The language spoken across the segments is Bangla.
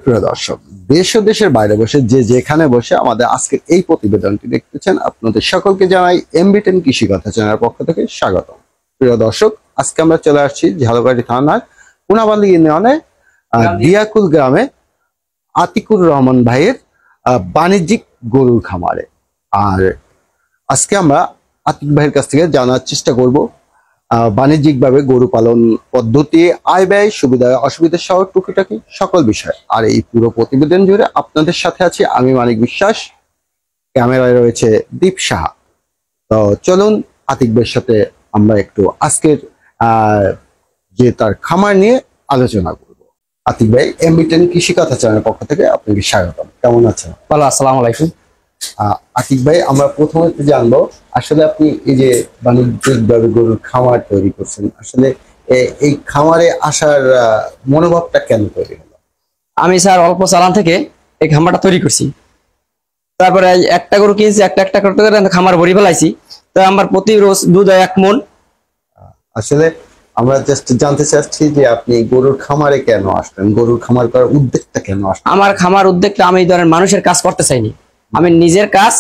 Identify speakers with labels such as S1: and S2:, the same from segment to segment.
S1: প্রিয় দর্শক, দেশ ও দেশের বাইরে বসে যে যেখানে বসে আমাদের আজকের এই প্রতিবেদনটি দেখতেছেন, আপনাদের সকলকে জানাই MB10 কৃষি কথা চ্যানেলের পক্ষ থেকে স্বাগত। প্রিয় দর্শক, আজকে আমরা চলে আসছি ঝালকাঠি থানার পুনাবালি ইউনিয়নে দিয়াকুল গ্রামে আতিকুর রহমান ভাইয়ের বাণিজ্যিক গরুর খামারে। আর আজকে আমরা আতিক ভাইয়ের কাছ থেকে জানার চেষ্টা করব বাণিজ্যিকভাবে গরু পালন পদ্ধতি, আয় ব্যয়, সুবিধা অসুবিধা সহ টুকিটাকি সকল বিষয়। আর এই পুরো প্রতিবেদন জুড়ে আপনাদের সাথে আছি আমি মানিক বিশ্বাস, ক্যামেরায় রয়েছে দীপ সাহা। তো চলুন আতিক ভাইয়ের সাথে আমরা একটু আজকের যে তার খামার নিয়ে আলোচনা করব। আতিক ভাই, MB10 কৃষি কথা চ্যানেলের পক্ষ থেকে আপনাকে স্বাগতম। কেমন আছেন?
S2: ভালো, আসসালামু আলাইকুম।
S1: আতিক ভাই, আমরা প্রথমে জানবো আসলে আপনি এই যে বাণিজ্যিকভাবে গরুর খামার তৈরি করছেন, আসলে এই খামারে আসার মনোভাবটা কেন তৈরি হলো?
S2: আমি স্যার অল্প চালান থেকে এই খামারটা তৈরি করছি। তারপরে একটা গরু কিনছি, একটা করতে খামার ভরি ফেলাইছি। তো আমার প্রতি রোজ দুধ হয় 1 মণ।
S1: আসলে আমরা জাস্ট জানতে চাচ্ছি যে আপনি গরুর খামারে কেন আসলেন, গরুর খামার করার উদ্যোগটা কেন আসলেন?
S2: আমার খামার উদ্যোগটা আমি ধরেন মানুষের কাজ করতে চাইনি, আমি নিজের কাজ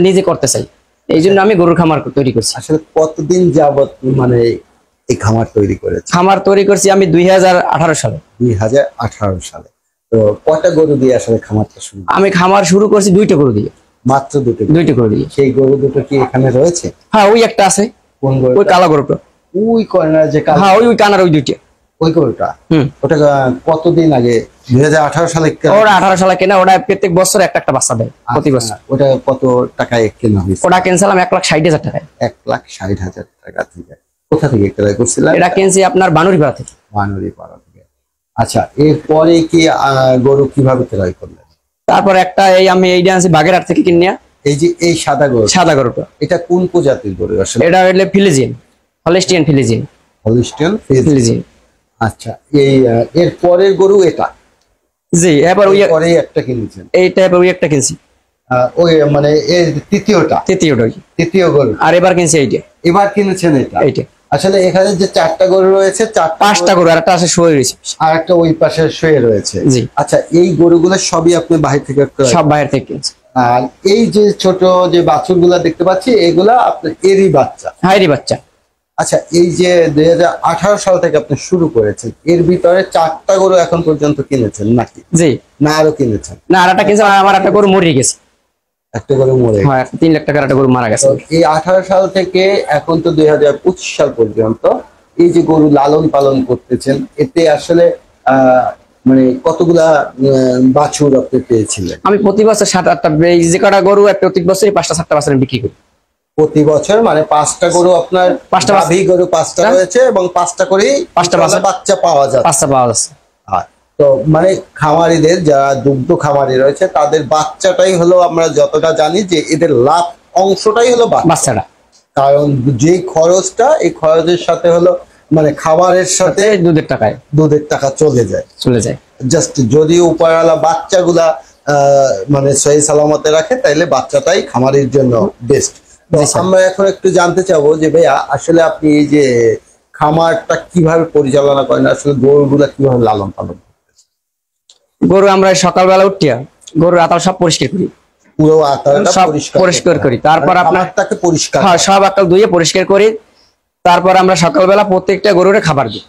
S2: নিজে করতে চাই। এই জন্য আমি গরুর খামার তৈরি করছি।
S1: আসলে কতদিন যাবত মানে এই খামার তৈরি করেছে?
S2: খামার তৈরি করছি আমি 2018 সালে।
S1: 2018 সালে। তো কয়টা গরু দিয়ে আসলে খামারটা শুরু?
S2: আমি খামার শুরু করছি 2টা গরু দিয়ে।
S1: মাত্র 2টা
S2: গরু দিয়ে।
S1: সেই গরু দুটো কি এখানে রয়েছে?
S2: হ্যাঁ, ওই একটা আছে।
S1: কোন গরু?
S2: ওই কালো গরুটা।
S1: ওই কর্নার যে কালো?
S2: হ্যাঁ, ওই কানার ওই 2টা।
S1: ওই গরুটা? ওটা কতদিন আগে? 2018 সালে?
S2: ওটা 18 সালে কেনা। ওটা প্রত্যেক বছর একটা বাচ্চা দেয় প্রতি বছর।
S1: ওটা কত টাকায় কেনা হয়েছে?
S2: ওটা কিনছিলাম 1,60,000 টাকায়।
S1: 1,60,000 টাকা থেকে। কোথা থেকে ক্রয় করছিলেন?
S2: এটা কিনছি আপনার বানুরিপাড়া থেকে।
S1: বানুরিপাড়া থেকে। আচ্ছা, এরপরে কি গরু কিভাবে ক্রয় করলেন?
S2: তারপর একটা আমি এইটা আনছি বাগেরহাট থেকে কিনিয়া।
S1: এই যে এই সাদা
S2: গরুটা,
S1: এটা কোন প্রজাতির গরু আসলে?
S2: এটা হলো ফিলিজিয়ান, হলস্টিয়ান ফিলিজিয়ান।
S1: হলস্টিয়ান ফিলিজিয়ান। আচ্ছা, এর পরের গরু এটা?
S2: জি, এবার ওই
S1: পরে একটা কিনেছেন?
S2: এইটা এবার ওই একটা কিনছি।
S1: ওই মানে এর তৃতীয় গরু।
S2: আর এবার কিনছি এইটা।
S1: এবার কিনেছেন এইটা? আসলে এখানে যে 4টা গরু রয়েছে,
S2: 5টা গরু, আর একটা আছে শুয়ে রয়েছে,
S1: আর একটা ওই পাশে শুয়ে রয়েছে।
S2: জি।
S1: আচ্ছা, এই গরুগুলো সবই আপনি বাইরে থেকে?
S2: সব বাইরে থেকে কিনছি।
S1: আর এই যে ছোট যে বাছুরগুলা দেখতে পাচ্ছি, এগুলা আপনার এরই বাচ্চা?
S2: হাইরি বাচ্চা।
S1: আচ্ছা, এই যে 2018 সাল থেকে আপনি শুরু করেছেন, এর ভিতরে 4টা গরু এখন পর্যন্ত কিনেছেন নাকি?
S2: জি।
S1: না আরো কিনেছেন?
S2: না, আর একটা কিনছি। আমার একটা গরু মরে গেছে।
S1: একটা গরু মরে?
S2: হ্যাঁ, 3 লাখ টাকার একটা গরু মারা গেছে।
S1: এই 18 সাল থেকে এখন তো 2025 সাল পর্যন্ত এই যে গরু লালন পালন করতেছেন, এতে আসলে মানে কতগুলা বাছুর আপনি পেয়েছিলেন?
S2: আমি প্রতি বছর 7-8টা, এই যে কটা গরু প্রতি বছরই 5টা-7টা বাছুর বিক্রি করি।
S1: প্রতি বছর মানে 5টা গরু আপনার? 5টা গরু 5টা রয়েছে এবং 5টা করেই
S2: 5টা
S1: বাচ্চা পাওয়া যাচ্ছে?
S2: 5টা পাওয়া যাচ্ছে।
S1: তো মানে খামারিদের যারা দুগ্ধ খামারি রয়েছে তাদের বাচ্চাটাই হলো, আমরা যতটা জানি যে এদের লাভ অংশটাই হলো বাচ্চাটা। কারণ যে খরচটা, এই খরচের সাথে হলো মানে খাবারের সাথে দুধের টাকা চলে যায়। জাস্ট যদি উপরওয়ালা বাচ্চাগুলা মানে সহি সালামতে রাখে, তাইলে বাচ্চাটাই খামারির জন্য বেস্ট। আমরা এখন একটু জানতে চাবো যে ভাইয়া, আসলে আপনি এই যে খামারটা কিভাবে পরিচালনা করেন, আসলে গরুগুলা কিভাবে লালন পালন?
S2: গরু আমরা সকালবেলা উঠিয়া গরুর আতাল সব পরিষ্কার করি,
S1: পুরো আতালটা
S2: পরিষ্কার করি। তারপর আপনার
S1: পরিষ্কার,
S2: সব আতাল ধুয়ে পরিষ্কার করি। তারপর আমরা সকালবেলা প্রত্যেকটা গরুরে খাবার দিই।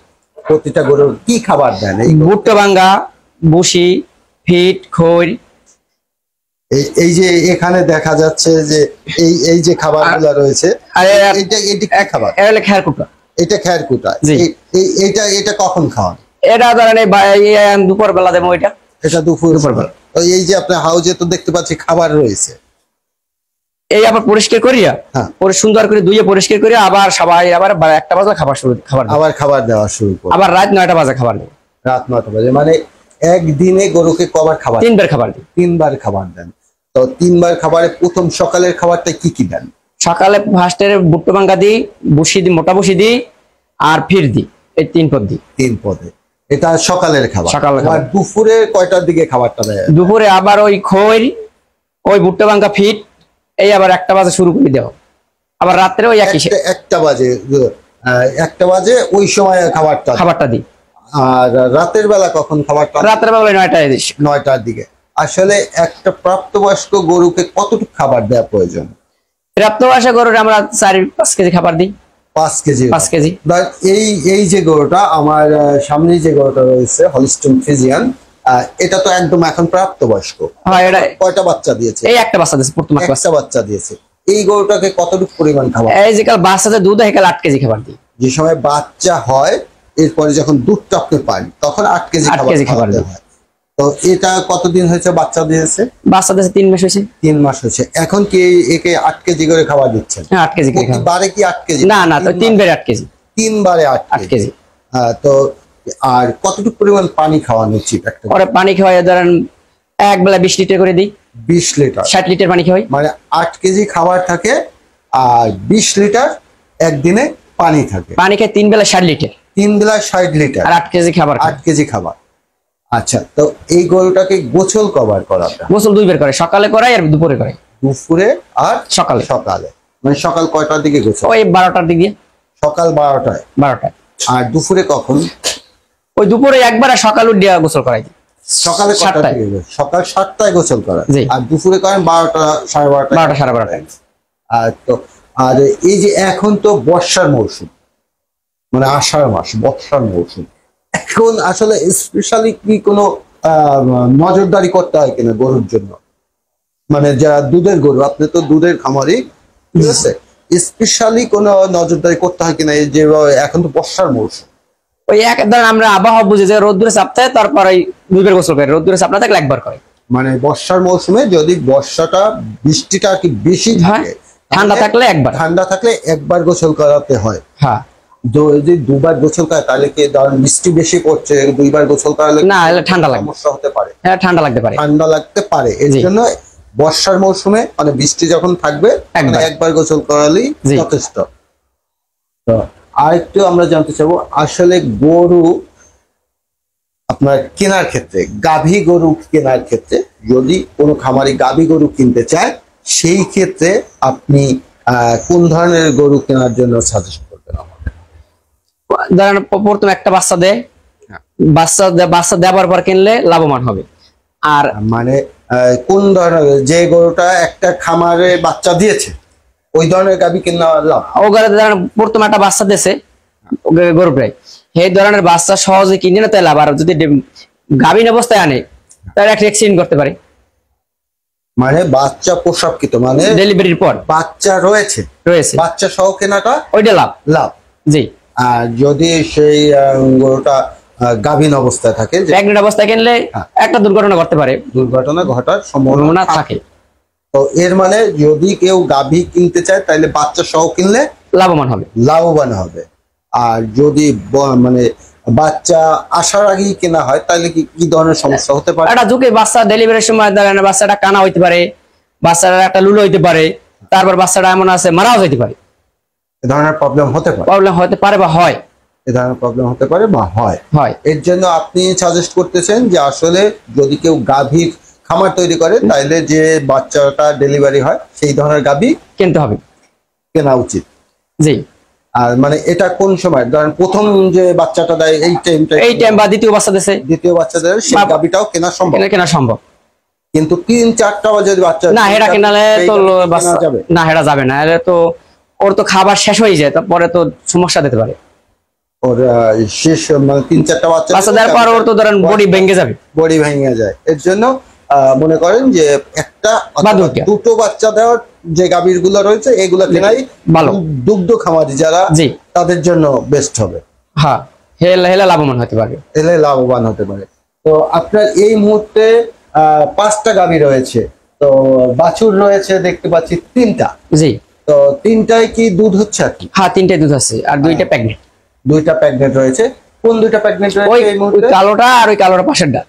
S1: প্রতিটা গরুর কি খাবার দেন?
S2: ভুট্টা ভাঙ্গা, ভুসি, ফিট, খৈর।
S1: এই যে এখানে দেখা যাচ্ছে যে এই যে খাবারগুলো রয়েছে, এটা খাবার?
S2: এটা খেরকুটা।
S1: এটা খেরকুটা? এটা কখন খাওয়ান?
S2: এটা ধরেন দুপুর বেলা দেবো।
S1: এটা দুপুর বেলা। এই যে আপনার হাউজে তো দেখতে পাচ্ছি খাবার রয়েছে,
S2: এই আবার পরিষ্কার করিয়া পরে সুন্দর করে ধুয়ে পরিষ্কার করিয়া আবার সবাই আবার 1টা বাজে খাবার দেওয়া শুরু করে। আবার রাত 9টা বাজে খাবার দেবো।
S1: রাত 9টা বাজে মানে একদিনে গরুকে কবার খাবার?
S2: 3 বার খাবার দিই।
S1: 3 বার খাবার দেন। তো 3 বার খাবারে প্রথম সকালের খাবারটা কি দেন?
S2: সকালে ফার্স্টের ভুট্টা ভাঙ্গা দিই, ভুসি দিই, মোটা ভুসি দিই, আর ফির দিই। এই 3 পদ দিই।
S1: 3 পদে। এটা সকালের খাবার।
S2: আর
S1: দুপুরে কয়টার দিকে খাবারটা দেয়?
S2: দুপুরে আবার ওই খৈর, ওই ভুট্টা ভাঙ্গা, ফিট, এই আবার 1টা বাজে শুরু করে দেওয়া। আবার রাত্রে ওই 1টা বাজে
S1: ওই সময় খাবারটা দিই। আর রাতের বেলা কখন খাবারটা?
S2: রাতের বেলায় 9টায় দিই।
S1: 9টার দিকে। আসলে একটা প্রাপ্তবয়স্ক গরুকে কতটুকু খাবার দেওয়া প্রয়োজন?
S2: প্রাপ্তবয়স্ক গরুর আমরা 4-5 কেজি খাবার দিই।
S1: 5 কেজি।
S2: 5 কেজি।
S1: এই এই যে গরুটা আমার সামনে যে গরুটা রয়েছে হলিস্টিন ফ্রিজিয়ান, এটা তো একদম এখন প্রাপ্তবয়স্ক।
S2: হ্যাঁ, এটা
S1: কয়টা বাচ্চা দিয়েছে?
S2: এই একটা বাচ্চা দিয়েছে, প্রথম
S1: একটা বাচ্চা দিয়েছে। এই গরুটাকে কতটুকু পরিমাণ খাবার?
S2: এই যে কাল বাচ্চাদের দুধ হয়, কাল 8 কেজি খাবার দিই।
S1: যে সময় বাচ্চা হয় এরপরে যখন দুধটা আপনি পান তখন 8 কেজি
S2: 8 কেজি খাবার
S1: খাওয়াতে হয়। তো এটা কতদিন হয়েছে বাচ্চা দিয়েছে?
S2: বাচ্চা দিয়েছে 3 মাস হয়েছে।
S1: 3 মাস হয়েছে। এখন কি একে 8 কেজি করে খাবার দিচ্ছেন?
S2: হ্যাঁ, 8 কেজি করে খাবার।
S1: প্রতিবারে কি 8 কেজি?
S2: না না, তো 3 বারে 8 কেজি।
S1: 3 বারে 8
S2: কেজি।
S1: তো আর কতটুকু পরিমাণ পানি খাওয়ানো উচিত? একটা
S2: পরে পানি খাওয়াই ধরেন এক বেলা 20 লিটার করে দিই।
S1: 20 লিটার।
S2: 60 লিটার পানি খাওয়াই।
S1: মানে 8 কেজি খাবার থাকে আর 20 লিটার একদিনে পানি থাকে।
S2: পানি খাই 3 বেলা 60 লিটার।
S1: 3 বেলা 60 লিটার
S2: আর 8 কেজি খাবার।
S1: 8 কেজি খাবার। আচ্ছা, তো এই গরুটাকে গোসল কবার করাবে?
S2: গোসল 2 বার করে, সকালে করাই আর দুপুরে করাই।
S1: দুপুরে আর
S2: সকালে।
S1: সকালে মানে সকাল কয়টার দিকে গোসল?
S2: ওই 12টার দিকে।
S1: সকাল 12টায়।
S2: 12টায়।
S1: আর দুপুরে কখন?
S2: ওই দুপুরে একবার, আর সকাল উঠিয়ে গোসল করাই দিই।
S1: সকালে কয়টা
S2: 7টায়।
S1: থেকে? সকাল 7টায় গোসল করা।
S2: জি।
S1: আর দুপুরে করেন 12টা, 12:30।
S2: 12টা, 12:30।
S1: আর তো আর এই যে এখন তো বর্ষার মৌসুম, মানে আষাঢ় মাস, বর্ষার মৌসুম, এখন আসলে স্পেশালি কি কোনো নজরদারি করতে হয় কিনা গরুর জন্য? মানে যারা দুধের গরু, আপনি তো দুধের খামারি, ঠিক আছে, স্পেশালি কোনো নজরদারি করতে হয় কিনা? এই যে এখন তো বর্ষার মৌসুম,
S2: ওই এক ধরেন আমরা আবহাওয়া বুঝি যে রোদ্দুরে চাপতে হয়, তারপর ওই 2 বার গোসল করে, রোদ্দুরে চাপ না থাকলে একবার করে।
S1: মানে বর্ষার মৌসুমে যদি বর্ষাটা বৃষ্টিটা কি বেশি
S2: হ্যাঁ,
S1: থাকে,
S2: ঠান্ডা থাকলে একবার।
S1: ঠান্ডা থাকলে একবার গোসল করাতে হয়।
S2: হ্যাঁ।
S1: যদি 2 বার গোসল করে তাহলে কি ধরেন বৃষ্টি বেশি পড়ছে, 2 বার গোসল করালে
S2: না, এলে ঠান্ডা লাগবে।
S1: সমস্যা হতে পারে।
S2: হ্যাঁ, ঠান্ডা লাগতে পারে।
S1: ঠান্ডা লাগতে পারে, এর
S2: জি।
S1: জন্য বর্ষার মৌসুমে মানে বৃষ্টি যখন থাকবে
S2: একবার।
S1: একবার গোসল করালেই
S2: জি।
S1: যথেষ্ট। তো আরেকটু আমরা জানতে চাবো, আসলে গরু আপনার কেনার ক্ষেত্রে, গাভী গরু কেনার ক্ষেত্রে, যদি কোনো খামারি গাভী গরু কিনতে চায় সেই ক্ষেত্রে আপনি কোন ধরনের গরু কেনার জন্য সাজেস্ট করবেন আমাকে?
S2: ধরেন প্রথম একটা বাচ্চা দেয়, বাচ্চা দেওয়ার পর কিনলে লাভবান হবে। আর
S1: মানে কোন ধরনের, যে গরুটা একটা খামারে বাচ্চা দিয়েছে ওই ধরনের গাভী কেনা লাভ?
S2: ওগুলো ধরেন প্রথম একটা বাচ্চা দিয়েছে গরু প্রায়, সেই ধরনের বাচ্চা সহজে কিনে না, তাই লাভ। আর যদি গাভীন অবস্থায় আনে তাহলে একটা অ্যাক্সিডেন্ট করতে পারে।
S1: মানে বাচ্চা প্রসবকৃত, মানে
S2: ডেলিভারির পর
S1: বাচ্চা রয়েছে, বাচ্চা সহ কেনাটা
S2: ওইটা লাভ।
S1: লাভ।
S2: জি।
S1: আর যদি সেই গরুটা গাভীন অবস্থায় থাকে,
S2: প্রেগনেন্ট অবস্থায় কিনলে একটা দুর্ঘটনা ঘটতে পারে,
S1: দুর্ঘটনা ঘটার সম্ভাবনা
S2: থাকে।
S1: তো এর মানে যদি কেউ গাভী কিনতে চায় তাহলে বাচ্চা সহ কিনলে
S2: লাভবান হবে,
S1: লাভবান হবে। আর যদি মানে বাচ্চা আসার আগেই কেনা হয় তাহলে কি ধরনের সমস্যা হতে পারে?
S2: একটা ঝুঁকি, বাচ্চা ডেলিভারির সময় ধরেন বাচ্চাটা কানা হইতে পারে, বাচ্চাটা একটা লুলো হইতে পারে, তারপর বাচ্চাটা এমন আছে মারাও যেতে পারে।
S1: এ ধরনের প্রবলেম হতে পারে,
S2: বা হয়।
S1: এ ধরনের প্রবলেম হতে পারে বা হয়। এর জন্য আপনি সাজেস্ট করতেছেন যে আসলে যদি কেউ গাভীর খামার তৈরি করে তাহলে যে বাচ্চাটা ডেলিভারি হয় সেই ধরনের গাভী
S2: কিনতে হবে,
S1: কেনা উচিত।
S2: জি।
S1: আর মানে এটা কোন সময়, ধরেন প্রথম যে বাচ্চাটা দেয় এই টাইম বা
S2: দ্বিতীয় বাচ্চা দিছে,
S1: দ্বিতীয় বাচ্চা দেয় সেই গাভীটাও কেনা সম্ভব। কিন্তু 3-4টা যদি বাচ্চা
S2: না, এটা কেনালে তো
S1: যাবে
S2: না, এটা যাবে না, এটা তো ওর তো খাবার শেষ হয়ে যায়, তারপরে তো সমস্যা দিতে পারে।
S1: ওর শেষ মানে 3-4টা
S2: বাচ্চা দেওয়ার পর ওর তো ধরেন বডি ভেঙে যাবে,
S1: বডি ভেঙে যায়। এর জন্য মনে করেন যে একটা দুটো বাচ্চা দেওয়ার যে গাভীর গুলো রয়েছে এগুলো কেনাই ভালো, দুগ্ধ খামারি যারা তাদের জন্য বেস্ট হবে।
S2: হ্যাঁ, হেলে লাভবান হতে পারে,
S1: হেলে লাভবান হতে পারে। তো আপনার এই মুহূর্তে 5টা গাভী রয়েছে, তো বাছুর রয়েছে দেখতে পাচ্ছি 3টা।
S2: জি।
S1: তো 3টায় কি দুধ হচ্ছে আর কি?
S2: হ্যাঁ, 3টায় দুধ আছে, আর 2টা প্রেগনেন্ট।
S1: 2টা প্রেগনেন্ট রয়েছে। কোন 2টা প্রেগনেন্ট রয়েছে এই মুহূর্তে?
S2: কালোটা আর ওই কালোটা পাশেরটা।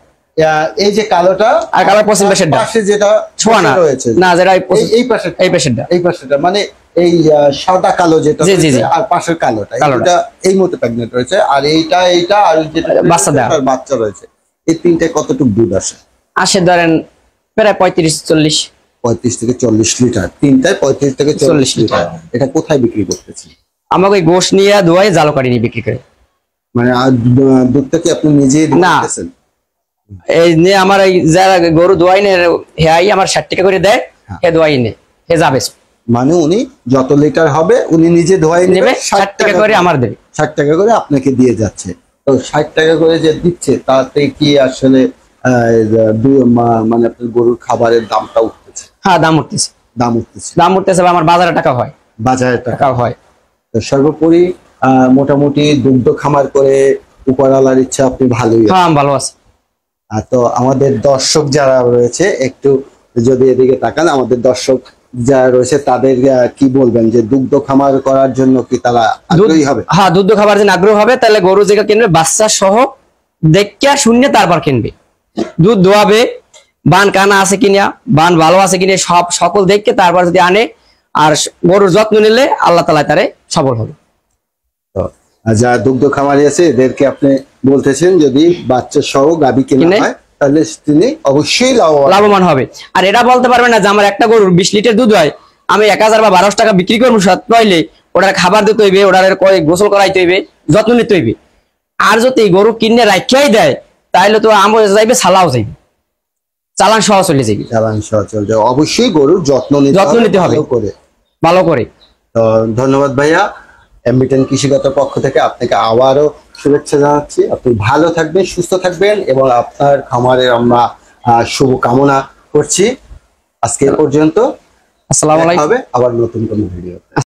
S1: এই যে কালোটা
S2: আর কালোর পশ্চিম পাশেরটা,
S1: পাশে যেটা
S2: ছোয়া না
S1: রয়েছে,
S2: না যেটা
S1: এই পাশে,
S2: এই পাশেরটা,
S1: এই পাশেটা মানে এই সাদা কালো যেটা আর পাশের কালোটা, এটা এই মুহূর্তে প্রেগনেন্ট রয়েছে। আর এইটা আর যেটা বাচ্চা রয়েছে, এই 3টায় কতটুকু দুধ আসে?
S2: ধরেন প্রায় 35-40।
S1: 35 থেকে 40 লিটার। 3টায় 35 থেকে 40 লিটার। এটা কোথায় বিক্রি করতেছি?
S2: আমাকে ওই গোশ নিয়ে ধোয়াই জালকারি নিয়ে বিক্রি করে।
S1: মানে দুধটা কি আপনি নিজেই
S2: না।
S1: দিতেছেন?
S2: এই নিয়ে আমার এই যারা গরু দোয়াই নে হেয়াই আমার 60 টাকা করে দেয়, হে দোয়াই নে হে যাবে,
S1: মানে উনি যত লিটার হবে উনি নিজে ধোয়াই
S2: নেবে
S1: নেবে,
S2: 60 টাকা করে আমার দেবে।
S1: 60 টাকা করে আপনাকে দিয়ে যাচ্ছে। তো 60 টাকা করে যে দিচ্ছে তাতে কি আসলে মানে আপনার গরুর খাবারের দামটা উঠতেছে?
S2: হ্যাঁ দাম উঠতেছে,
S1: দাম উঠতেছে,
S2: দাম উঠতেছে, আমার বাজারে টাকা হয়,
S1: বাজারে টাকা।
S2: টাকা হয়।
S1: তো সর্বোপরি মোটামুটি দুগ্ধ খামার করে উপরালার ইচ্ছা আপনি ভালোই
S2: হ্যাঁ আমি ভালো আছি।
S1: তো আমাদের দর্শক যারা রয়েছে একটু যদি এদিকে তাকান, আমাদের দর্শক যারা রয়েছে তাদের কি বলবেন যে দুগ্ধ খামার করার জন্য কি তারা আগ্রহী হবে?
S2: হ্যাঁ দুধ খাবার জন্য আগ্রহ হবে, তাহলে গরু যেটা কিনবে বাচ্চা সহ দেখে শুনে তারপর কিনবে। দুধ দোয়াবে, বান কানা আছে কিনা, বান ভালো আছে কিনা, সব সকল দেখে তারপর যদি আনে আর গরুর যত্ন নিলে আল্লাহ তাআলা তারে সফল হবে।
S1: তো যারা দুগ্ধ খামারি আছে এদেরকে আপনি বলতেছেন যদি বাচ্চা সহ গাভী কেনা হয় তাহলে তিনি অবশ্যই
S2: লাভবান হবে। আর এটা বলতে পারবে না যে আমার একটা গরুর 20 লিটার দুধ হয়, আমি 1000 বা 1200 টাকা বিক্রি করবো, পাইলে ওটার খাবার দিতে হইবে, ওটার গোসল করাইতে হইবে, যত্ন নিতে হইবে। আর যদি গরু কিনে রাখিয়াই দেয় তাহলে তো আমও যাইবে, সালাও যাইবে, চালান সহ চলে যাবে,
S1: চালান সহ চলবে। অবশ্যই গরুর যত্ন নিতে হবে
S2: ভালো করে।
S1: তো ধন্যবাদ ভাইয়া, এমবিটেন কৃষিগতের পক্ষ থেকে আপনাকে আবারও শুভেচ্ছা জানাচ্ছি। আপনি ভালো থাকবেন, সুস্থ থাকবেন এবং আপনার খামারের আমরা শুভ কামনা করছি। আজকে এ পর্যন্ত,
S2: আসসালামু আলাইকুম।
S1: হবে আবার নতুন কোনো ভিডিও।